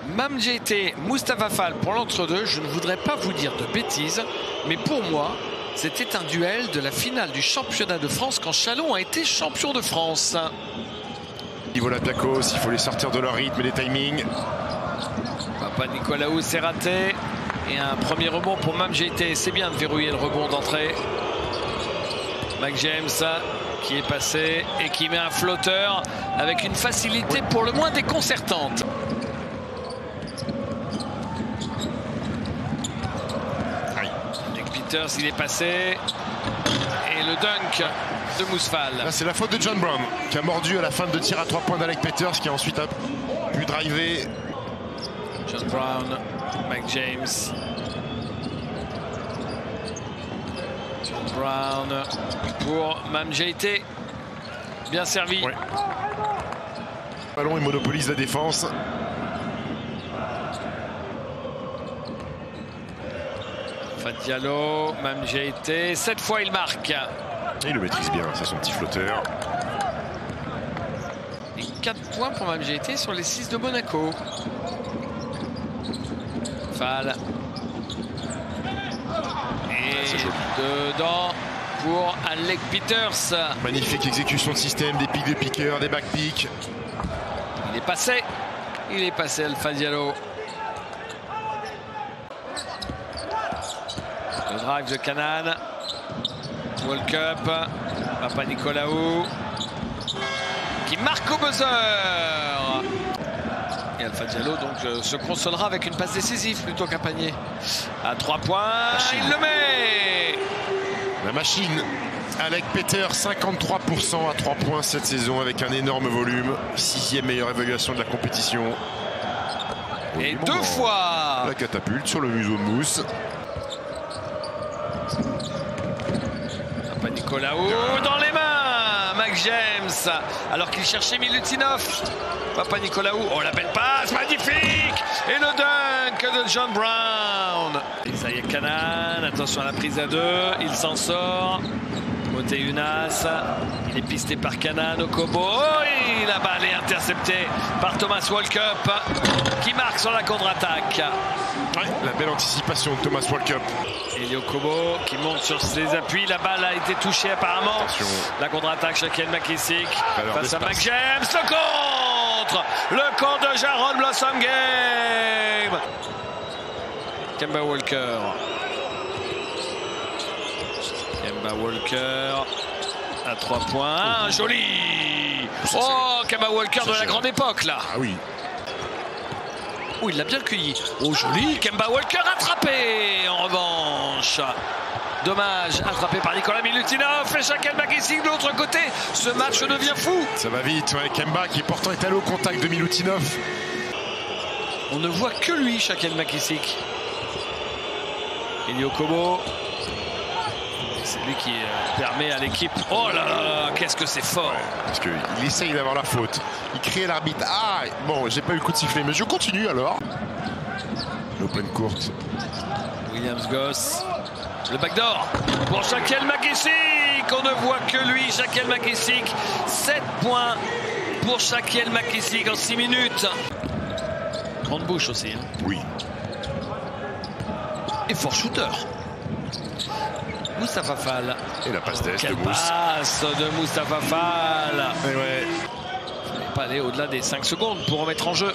Mam Djeité, Moustapha Fall pour l'entre-deux. Je ne voudrais pas vous dire de bêtises, mais pour moi, c'était un duel de la finale du championnat de France quand Chalon a été champion de France. Niveau Olympiakos, il faut les sortir de leur rythme et des timings. Papanicolaou, c'est raté. Et un premier rebond pour Mam Djeité. C'est bien de verrouiller le rebond d'entrée. Mac James qui est passé et qui met un flotteur avec une facilité pour le moins déconcertante. Nick Peters, il est passé. Et le dunk de Mousfal. Là, c'est la faute de John Brown qui a mordu à la fin de tir à 3 points d'Alec Peters qui a ensuite pu driver. John Brown, Mac James. John Brown pour Mam Djeité. Bien servi. Ouais. Le ballon, il monopolise la défense. Fad Diallo, Mam Djeité. 7 fois il marque. Et il le maîtrise bien, c'est son petit flotteur. Et 4 points pour Mam Djeité sur les 6 de Monaco. Fall. Et dedans pour Alec Peters. Magnifique exécution de système, des pics de piqueurs, des back picks. Il est passé Alpha Diallo. Le drive de Canaan. World Cup. Papanicolaou qui marque au buzzer. Et Alpha Diallo donc se consolera avec une passe décisive plutôt qu'un panier. À 3 points, il le met. La machine. Alec Peters, 53% à 3 points cette saison avec un énorme volume. 6e meilleure évaluation de la compétition. Et 2 fois la catapulte sur le museau de Mousse. Papanicolaou dans les mains. Mac James alors qu'il cherchait Milutinov. Papanicolaou, oh la belle passe, magnifique. Et le dunk de John Brown. Isaiah Canaan, attention à la prise à 2, il s'en sort. Moté Younas, il est pisté par Canaan au Kobo. Oh, et la balle est interceptée par Thomas Walkup qui marque sur la contre-attaque. Ouais, la belle anticipation de Thomas Walkup. Elio Kobo qui monte sur ses appuis. La balle a été touchée apparemment. Attention. La contre-attaque, Shaquille McKissick face à Mac James. Le contre de Jaron Blossom Game. Kemba Walker. Kemba Walker à 3 points. Joli. Oh, Kemba Walker de la grande époque là. Ah oui. Oh, il l'a bien cueilli. Oh, joli. Kemba Walker attrapé en revanche. Dommage, attrapé par Nicolas Milutinov et Shaquille McKissick de l'autre côté. Ce match devient fou. Ça va vite, ouais. Kemba qui pourtant est allé au contact de Milutinov. On ne voit que lui, Shaquille McKissick. Elio Kobo. C'est lui qui permet à l'équipe. Oh là là, qu'est-ce que c'est fort. Ouais, parce qu'il essaye d'avoir la faute. Il crie à l'arbitre. Ah, bon, j'ai pas eu le coup de sifflet, mais je continue alors. L'open courte. Williams Goss. Le backdoor pour Shaquille McKissick. On ne voit que lui, Shaquille McKissick. 7 points pour Shaquille McKissick en 6 minutes. Grande bouche aussi. Hein. Oui. Et fort shooter. Moustapha Fall. Et la passe d'Est de Mousse. Passe de Moustapha Fall. Et ouais. Il ne faut pas aller au-delà des 5 secondes pour remettre en jeu.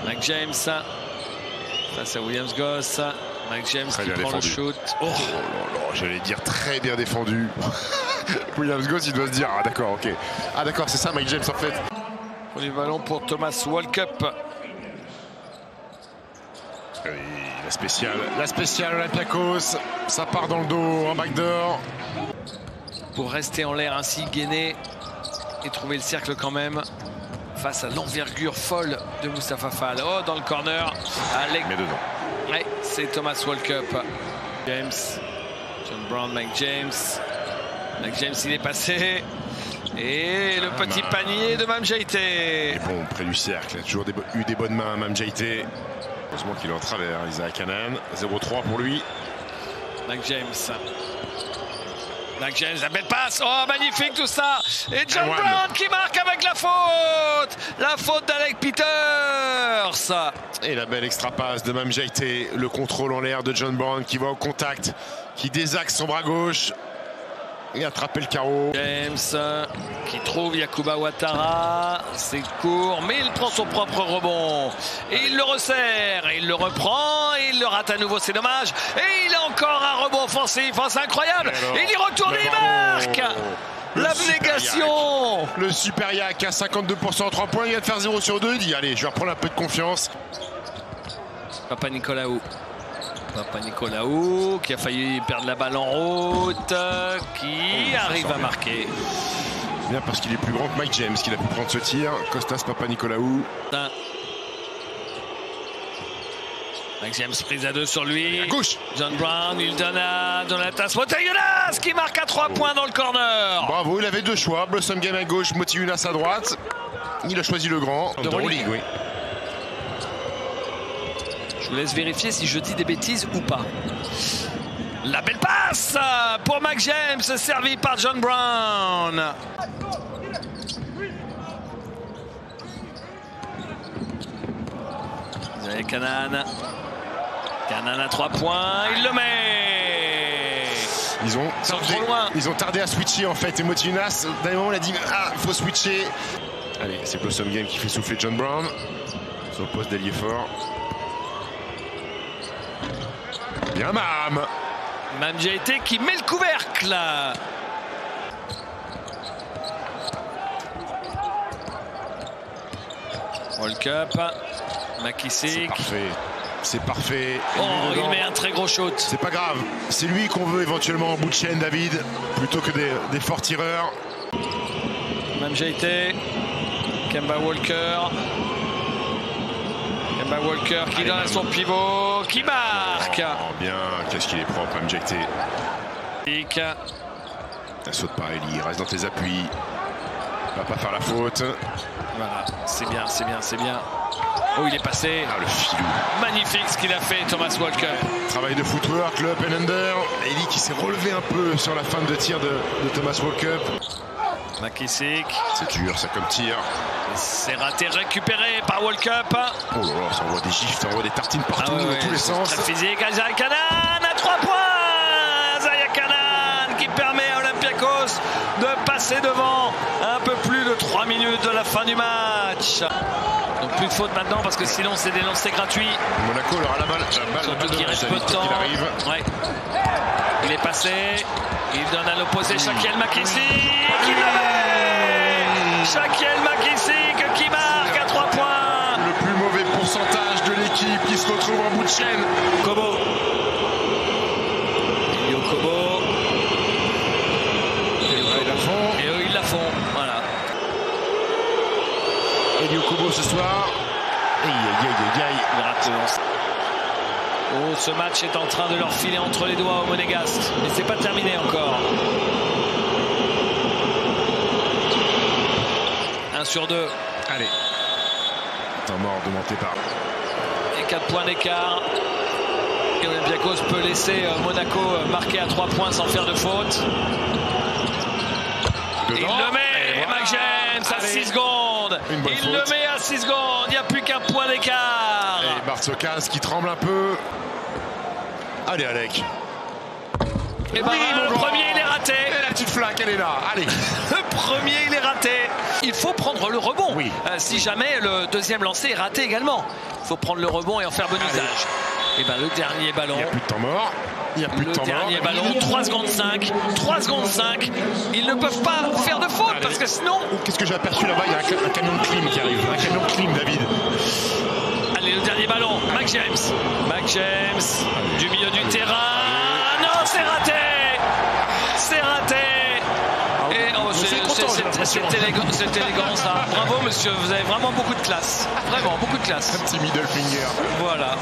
Mac James face à Williams Goss. Mac James qui prend défendu. Le shoot. Oh là là, j'allais dire très bien défendu. Williams Goss, il doit se dire ah d'accord, ok. Ah d'accord, c'est ça Mac James en fait. Le ballon pour Thomas Walkup. Oui, la spéciale Olympiakos, ça part dans le dos en backdoor. Pour rester en l'air ainsi, gainé et trouver le cercle quand même face à l'envergure folle de Moustapha Fall. Oh, dans le corner. Mais dedans. Ouais, c'est Thomas Walkup. James, John Brown, Mac James. Mac James, il est passé. Et le petit panier de Mam Djeité. Et bon, près du cercle, il a toujours eu des bonnes mains à Mam Djeité. Heureusement qu'il est en travers, Isaiah Canaan. 0-3 pour lui. Mac James. Mac James, la belle passe. Oh, magnifique tout ça. Et John Brown qui marque avec la faute. La faute d'Alec Peters. Et la belle extra passe de Mame Diaité. Le contrôle en l'air de John Brown qui va au contact, qui désaxe son bras gauche et attrape le carreau. James qui trouve Yacouba Ouattara, c'est court, mais il prend son propre rebond et il le resserre, et il le reprend et il le rate à nouveau, c'est dommage. Et il a encore un rebond offensif, oh, c'est incroyable. Et il y retourne et il marque. L'abnégation. Le Super Yak à 52% en 3 points, il vient de faire 0 sur 2, il dit allez, je vais reprendre un peu de confiance. Papanicolaou qui a failli perdre la balle en route, qui arrive à marquer. Bien parce qu'il est plus grand que Mike James, qu'il a pu prendre ce tir. Kostas Papanicolaou. Mike James prise à 2 sur lui. À gauche. John Brown, il donne à Donatas Motiejunas qui marque à 3 points dans le corner. Bravo, il avait 2 choix. Blossom Game à gauche, Motiejunas à droite. Il a choisi le grand. Euroleague, oui. Je vous laisse vérifier si je dis des bêtises ou pas. La belle passe pour Mike James, servi par John Brown. Vous avez Canaan à 3 points, il le met. Ils ont tardé à switcher en fait. Et Motiejunas, d'un moment, il a dit ah, il faut switcher. Allez, c'est Blossom Game qui fait souffler John Brown sur le poste d'ailier fort. Bien Mame Diaité qui met le couvercle. World Cup. McKissick. C'est parfait. Oh, il met un très gros shoot. C'est pas grave. C'est lui qu'on veut éventuellement en bout de chaîne, David, plutôt que des forts tireurs. Mame Diaité. Kemba Walker qui donne à son pivot, qui marque. Oh, bien, qu'est-ce qu'il est propre, Mame Diaité. Un saute par Eli, reste dans tes appuis. Va pas faire la faute. Voilà, c'est bien. Oh, il est passé. Ah, le filou. Magnifique ce qu'il a fait, Thomas Walker. Travail de footwork, le up and under. Eli qui s'est relevé un peu sur la fin de tir de Thomas Walker. McKissick. C'est dur, ça comme tir. C'est raté, récupéré par World Cup. Oh là là, ça envoie des gifs, ça envoie des tartines partout, dans tous les sens. Très physique, Isaiah Canaan à 3 points. Isaiah Canaan qui permet à Olympiakos de passer devant un peu plus de 3 minutes de la fin du match. Donc plus de faute maintenant parce que sinon c'est des lancers gratuits. Monaco aura la balle. Surtout qu'il reste peu de temps. Ouais. Il est passé. Il donne à l'opposé Shaquiel McKissick. Qui l'avait. Shaquiel McKissick qui marque à 3 points. Le plus mauvais pourcentage de l'équipe qui se retrouve en bout de chaîne. Kobo. Elio Kobo. Et eux ils la font. Voilà. Elio Kobo ce soir. Il rate le lance. Oh, ce match est en train de leur filer entre les doigts au Monégasque. Mais c'est pas terminé encore. 1 sur 2. Allez. Temps mort demandé par. Et 4 points d'écart. Et Olympiakos peut laisser Monaco marquer à 3 points sans faire de faute. Il le met, Mike James à 6 secondes. Il le met à 6 secondes. Il n'y a plus qu'un point d'écart. Et Bartzokas qui tremble un peu. Allez, Alec. Et ben, le premier, il est raté. Et la petite flaque, elle est là. Allez. Le premier, il est raté. Il faut prendre le rebond. Oui. Si jamais le deuxième lancé est raté également. Il faut prendre le rebond et en faire bon usage. Et ben, le dernier ballon. Il n'y a plus de temps mort. Le dernier ballon, 3 secondes 5. 3 secondes 5. Ils ne peuvent pas faire de faute parce que sinon. Qu'est-ce que j'ai aperçu là-bas? Il y a un camion de clim qui arrive. Un camion de clim, David. Allez, le dernier ballon. Mike James. Du milieu du terrain. Non, c'est raté. C'est raté. Et oh, c'est élégant ça. Bravo monsieur, vous avez vraiment beaucoup de classe. Vraiment beaucoup de classe. Un petit middle finger. Voilà.